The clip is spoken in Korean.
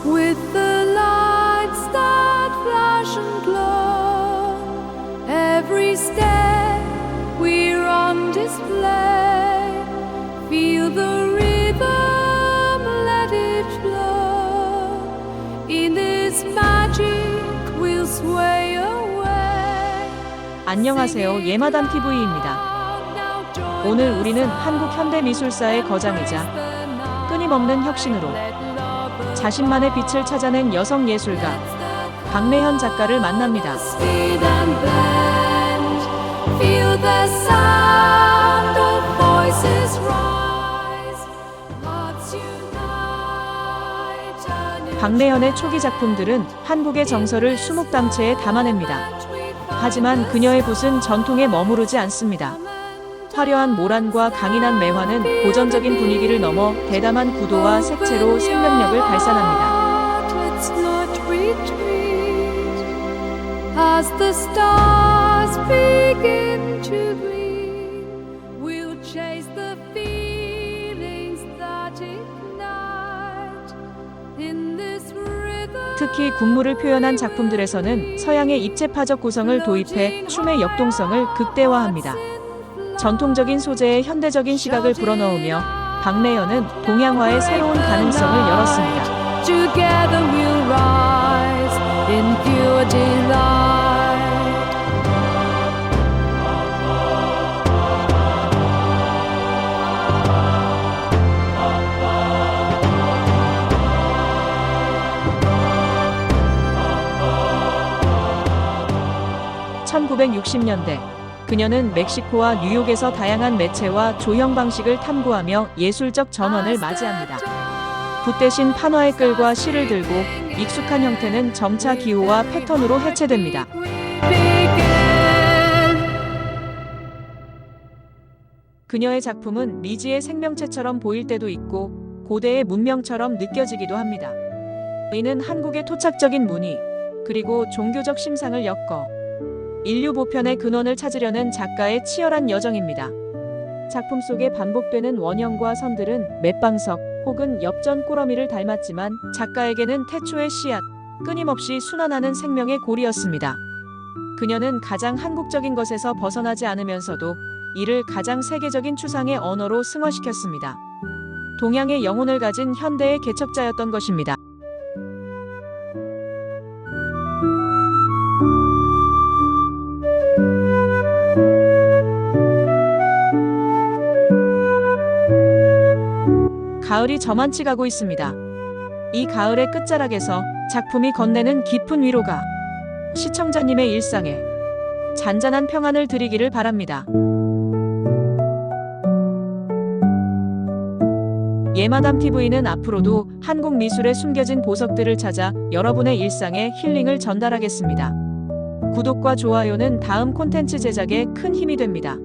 with the lights that flash and glow. Every step we're on display. Feel the rhythm, let it flow. In this magic we'll sway away. 안녕하세요. 예마담 TV입니다. 오늘 우리는 한국 현대미술사의 거장이자 끊임없는 혁신으로 자신만의 빛을 찾아낸 여성 예술가 박내현 작가를 만납니다. 박내현의 초기 작품들은 한국의 정서를 수묵담체에 담아냅니다. 하지만 그녀의 붓은 전통에 머무르지 않습니다. 화려한 모란과 강인한 매화는 고전적인 분위기를 넘어 대담한 구도와 색채로 생명력을 발산합니다. As the stars begin to gleam, we'll chase the feelings that ignite in this rhythm. 특히 군무를 표현한 작품들에서는 서양의 입체파적 구성을 도입해 춤의 역동성을 극대화합니다. 전통적인 소재에 현대적인 시각을 불어넣으며 박내현은 동양화의 새로운 가능성을 열었습니다. Together we'll rise in pure delight. (1960년대) 그녀는 멕시코와 뉴욕에서 다양한 매체와 조형 방식을 탐구하며 예술적 전환을 맞이합니다. 붓 대신 판화의 끌과 실을 들고 익숙한 형태는 점차 기호와 패턴으로 해체됩니다. 그녀의 작품은 미지의 생명체처럼 보일 때도 있고 고대의 문명처럼 느껴지기도 합니다. 이는 한국의 토착적인 문의, 그리고 종교적 심상을 엮어 인류 보편의 근원을 찾으려는 작가의 치열한 여정입니다. 작품 속에 반복되는 원형과 선들은 맷방석 혹은 엽전 꾸러미를 닮았지만 작가에게는 태초의 씨앗, 끊임없이 순환하는 생명의 고리였습니다. 그녀는 가장 한국적인 것에서 벗어나지 않으면서도 이를 가장 세계적인 추상의 언어로 승화시켰습니다. 동양의 영혼을 가진 현대의 개척자였던 것입니다. 가을이 저만치 가고 있습니다. 이 가을의 끝자락에서 작품이 건네는 깊은 위로가 시청자님의 일상에 잔잔한 평안을 드리기를 바랍니다. 예마담 TV는 앞으로도 한국 미술의 숨겨진 보석들을 찾아 여러분의 일상에 힐링을 전달하겠습니다. 구독과 좋아요는 다음 콘텐츠 제작에 큰 힘이 됩니다.